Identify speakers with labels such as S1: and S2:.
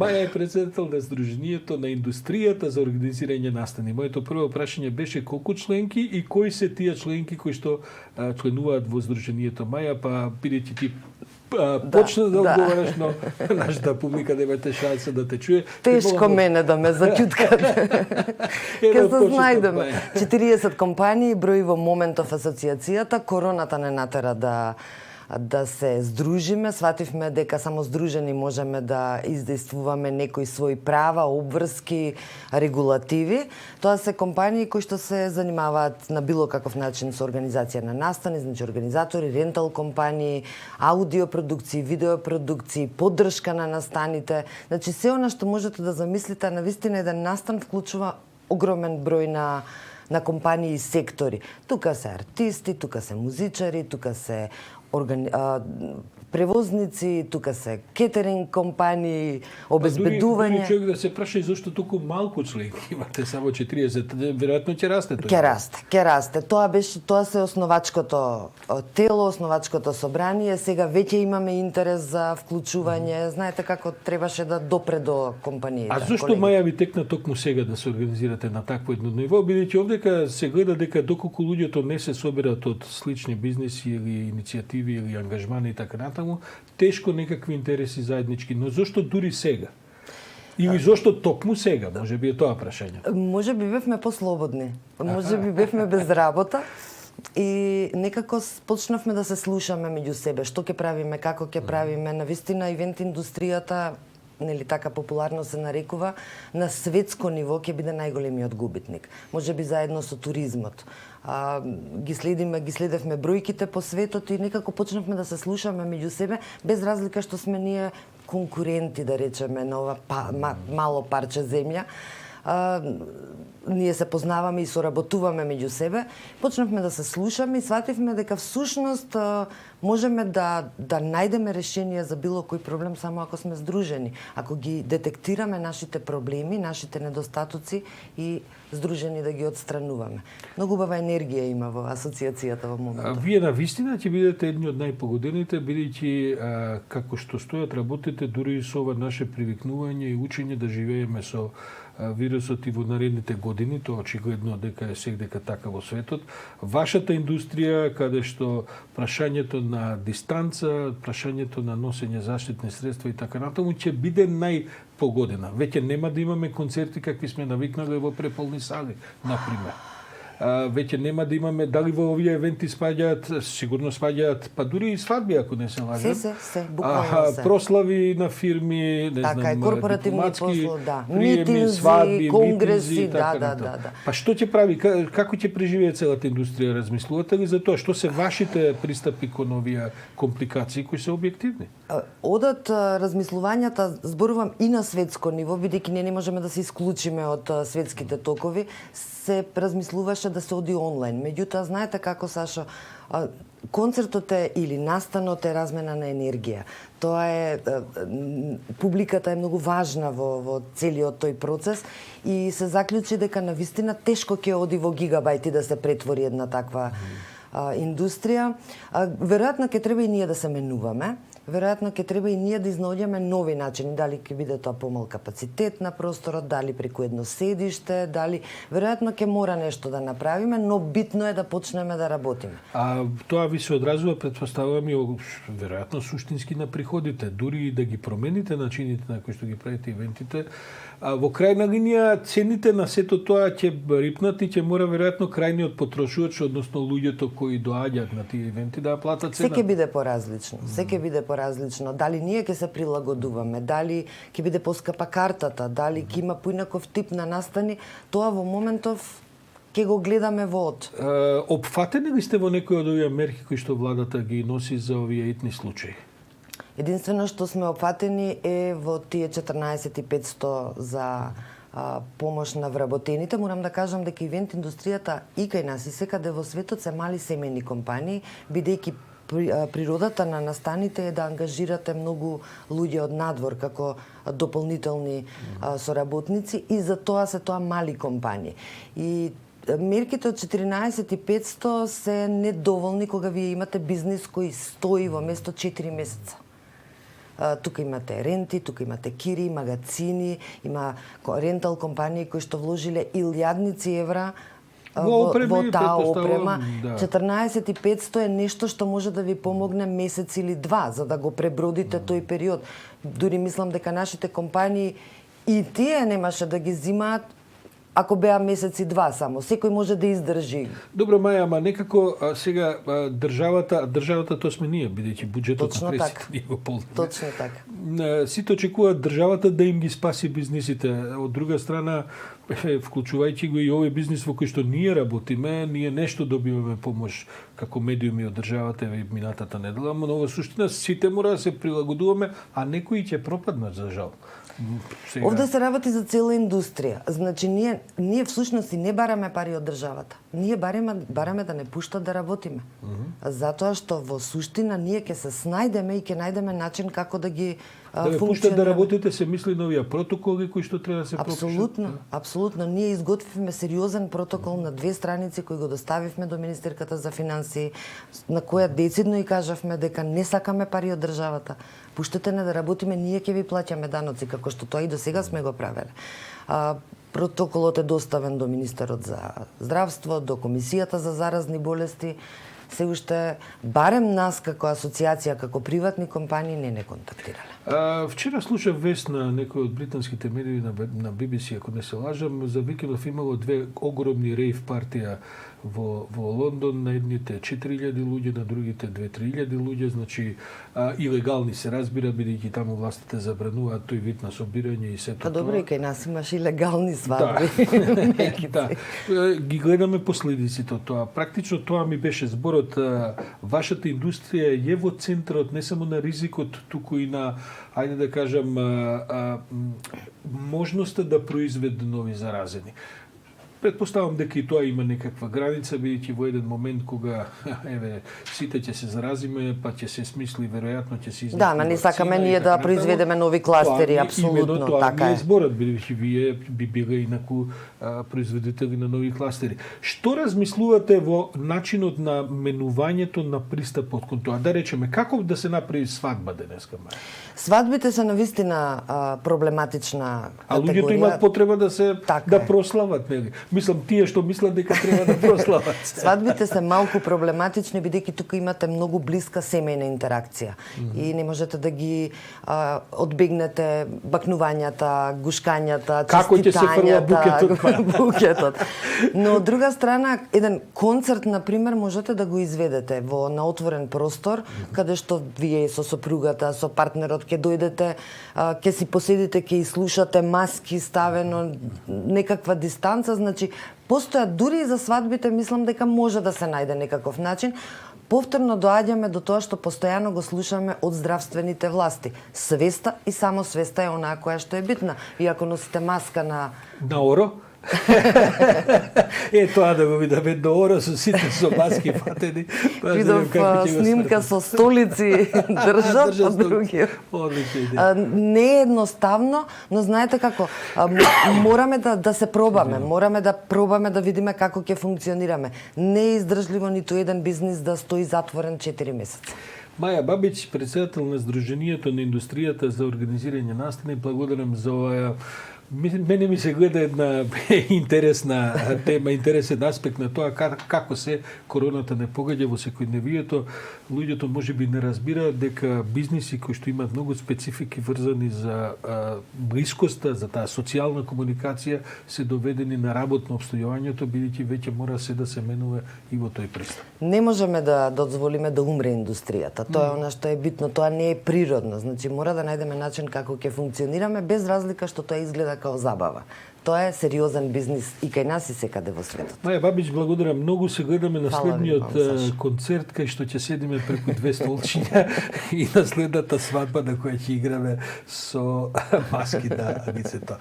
S1: Маја е председател на Сдруженијето на индустријата за организирање настани. Моето прво прашање беше колку членки и кои се тие членки кои што членуваат во Сдруженијето. Маја, па бидејќи ти почна да одговараш, но нашата публика немате шанса да те чуе.
S2: Тешко мене да ме заќуткат. Ке се знајдеме. 40 компании брои во моментов асоциацијата. Короната не натера да се здружиме, свативме дека само здружени можеме да издействуваме некои своји права, обврски, регулативи. Тоа се компании кои што се занимаваат на било каков начин со организација на настани, значи организатори, рентал компании, аудиопродукции, видеопродукции, поддршка на настаните. Значи се она што можете да замислите, навистина еден настан вклучува огромен број на компании и сектори. Тука се артисти, тука се музичари, тука се превозници, тука се кетеринг компании, обезбедување.
S1: Дури човек да се праша и зашто толку малку членки имате, само 40, веројатно ќе расте тоа.
S2: Ќе расте. Тоа се основачкото тело, основачкото собрание. Сега веќе имаме интерес за вклучување. Знаете како требаше да допре до компаниите.
S1: А зашто Маја ви текна токму сега да се организирате на такво едно ниво, бидејќи овдека се гледа дека доколку луѓето не се соберат од слични бизнеси или иницијативи или ангажмани и така натаму, тешко некакви интереси заеднички, но зошто дури сега? Или зошто токму сега? Може би е тоа прашање.
S2: Може би бевме послободни. Може би бевме без работа. И некако почнавме да се слушаме меѓу себе, што ќе правиме, како ќе правиме. Навистина ивент индустријата, нели така популарно се нарекува, на светско ниво ќе биде најголемиот губитник. Може би заедно со туризмот. Ги следевме бројките по светот и некако почнавме да се слушаме меѓу себе, без разлика што сме ние конкуренти, да речеме, на ова мало парче земја. Ние се познаваме и соработуваме меѓу себе, почнавме да се слушаме и свативме дека всушност можеме да најдеме решение за било кој проблем само ако сме здружени, ако ги детектираме нашите проблеми, нашите недостатоци и здружени да ги отстрануваме. Многу убава енергија има во асоциацијата во моментот.
S1: Вие навистина ќе бидете едни од најпогодените, бидејќи како што стојат работите дури со ова наше привикнување и учење да живееме со вирусот и во наредните години, тоа очигледно дека е секдека така во светот. Вашата индустрија, каде што прашањето на дистанца, прашањето на носење заштитни средства и така натаму ќе биде најпогодена. Веќе нема да имаме концерти какви сме навикнале во преполни сали, например. Веќе нема да имаме, дали во овие евенти спаѓаат, сигурно спаѓаат, па дури и свадби, ако не се лажам.
S2: Се, буквално се.
S1: Прослави на фирми, не
S2: така,
S1: знам,
S2: корпоративни послови, да.
S1: приеми,
S2: Митинзи,
S1: свадби,
S2: конгреси,
S1: митинзи, така,
S2: да.
S1: Па што ќе прави, како ќе преживее целата индустрија, размислувате ли за тоа? Што се вашите пристапи кон овие компликации кои се објективни?
S2: Одат размислувањата, зборувам и на светско ниво, бидејќи не можеме да се исклучиме од светските токови, се размислуваше да се оди онлайн. Меѓутоа, знаете како, Сашо, концертот е или настанот е размена на енергија. Тоа е публиката е многу важна во целиот тој процес и се заклучи дека навистина тешко ќе оди во гигабајти да се претвори една таква индустрија. Веројатно ќе треба и ние да се менуваме. Веројатно ќе треба и ние да изнаоѓаме нови начини, дали ќе биде тоа помал капацитет на просторот, дали преку едно седиште, дали веројатно ќе мора нешто да направиме, но битно е да почнеме да работиме.
S1: Тоа ви се одразува, претпоставувам, и веројатно суштински на приходите, дури и да ги промените начините на кои што ги правите ивентите. Во крајна линија цените на сето тоа ќе рипнат и ќе мора веројатно крајниот потрошувач, односно луѓето кои доаѓаат на тие ивенти да платат цена.
S2: Се ќе биде поразлично. Се ќе биде поразлично. Дали ние ќе се прилагодуваме, дали ќе биде поскапа картата, дали ќе има поинаков тип на настани, тоа во моментов ќе го гледаме во од.
S1: Опфатени ли сте во некои од овие мерки кои што владата ги носи за овие итни случаи?
S2: Единствено што сме опфатени е во тие 14.500 за помош на вработените. Морам да кажам дека ивент индустријата и кај нас и секаде во светот се мали семејни компании, бидејќи природата на настаните е да ангажирате многу луѓе од надвор како дополнителни соработници и за тоа се тоа мали компании. И мерките од 14.500 се недоволни кога вие имате бизнис кој стои во место 4 месеца. Тука имате ренти, тука имате кири, магазини, има рентал компании кои што вложиле илјадници евра во таа опрема.
S1: Да.
S2: 14.500 е нешто што може да ви помогне месец или два за да го пребродите тој период. Дури мислам дека нашите компании и тие немаше да ги зимаат ако беа месец и два само. Секој може да издржи.
S1: Добро, Маја, ама некако сега државата тоа сме ние, бидејќи буџетот
S2: Точно
S1: на
S2: така.
S1: пресик ние го ползваме.
S2: Точно така.
S1: Сите очекуваат државата да им ги спаси бизнисите. Од друга страна, вклучувајќи го и овој бизнис во кој што ние работиме, ние нешто добиваме помош како медиуми од државата и минатата недела, но во суштина сите мора да се прилагодуваме, а некои ќе пропаднат за жал. Сега...
S2: Овде се работи за цела индустрија. Значи, ние всушност и не бараме пари од државата. Ние бараме да не пуштат да работиме. Затоа што во суштина ние ќе се снајдеме и ќе најдеме начин како да ги
S1: да ве пуштат да работите, се мисли на овие протоколи кои што треба да се пропишат.
S2: Апсолутно, апсолутно. Ние изготвивме сериозен протокол на 2 страници кој го доставивме до Министерката за финансии, на која децидно и кажавме дека не сакаме пари од државата. Пуштете не да работиме, ние ќе ви плаќаме даноци, како што тоа и до сега сме го правеле. Протоколот е доставен до Министерот за здравство, до Комисијата за заразни болести. Се уште, барем нас како асоциација, како приватни компании не контактирале.
S1: Вчера слушав вест на некој од британските медии на BBC, ако не се лажам, за викендов имало 2 огромни рейв партија во Лондон, на едните 4000 луѓе, на другите 2-3000 луѓе, значи илегални се разбира, бидејќи таму властите забрануваат тој вид на собирање и сето
S2: тоа. Па добро, и кај нас имаш и легални свадби.
S1: Да. Ги гледаме последиците од тоа. Практично тоа ми беше зборот. Вашата индустрија е во центарот не само на ризикот, туку и на, ајде да кажам, можноста да произведе нови заразени. Предпоставам дека и тоа има некаква граница, бидејќи во еден момент кога сите ќе се заразиме, па ќе се смисли веројатно ќе се измисли.
S2: Да, ма не сакаме ние да произведеме нови кластери, апсолутно
S1: тоа
S2: така
S1: не
S2: е.
S1: зборот, бидејќи вие би биле инаку производители на нови кластери. Што размислувате во начинот на менувањето на пристапот кон тоа? Да речеме, како да се направи свадба денеска, Маја?
S2: Свадбите се навистина проблематична категорија.
S1: А луѓето имаат потреба да се
S2: Така
S1: да
S2: е.
S1: прослават, нели? Мислам тие што мислат дека треба да прослават.
S2: Свадбите се малку проблематични бидејќи тука имате многу блиска семејна интеракција и не можете да ги одбегнете бакнувањата, гушкањата,
S1: Како ќе се фрла
S2: честитањата, букетот. Но од друга страна, еден концерт на пример можете да го изведете на отворен простор, каде што вие со сопругата, со партнерот ќе дојдете, ќе си поседите, ќе слушате, маски ставено, некаква дистанца, значи постојат дури и за свадбите, мислам дека може да се најде некаков начин. Повторно доаѓаме до тоа што постојано го слушаме од здравствените власти. Свеста и само свеста е онаа која што е битна. И ако носите маска на
S1: Оро? Тоа да го видаме до Оро со сите со маски фатени.
S2: Видов снимка со столици држат, а други. Не е едноставно, но знаете како, мораме да се пробаме, мораме да пробаме да видиме како ќе функционираме. Не е издржливо ниту еден бизнис да стои затворен 4 месеци.
S1: Маја Бабич, председател на Сдруженијето на индустријата за организирање настани, благодарам за оваа. Мене ми се гледа една интересна тема, интересен аспект на тоа како се короната не погаѓа во секојдневието. Луѓето можеби не разбираат дека бизниси кои што имаат многу специфики врзани за блискоста, за таа социјална комуникација, се доведени на работно обстојувањето, бидејќи веќе мора се да се менува и во тој пристап.
S2: Не можеме да дозволиме да умре индустријата. Тоа е она што е битно, тоа не е природно. Значи мора да најдеме начин како ќе функционираме без разлика што тоа изгледа као забава. Тоа е сериозен бизнис и кај нас и секаде во светот.
S1: Маја Бабич, благодарам многу. Се гледаме на следниот концерт кај што ќе седиме преку 2 столчиња и на следната свадба на која ќе играме со маски на лицето.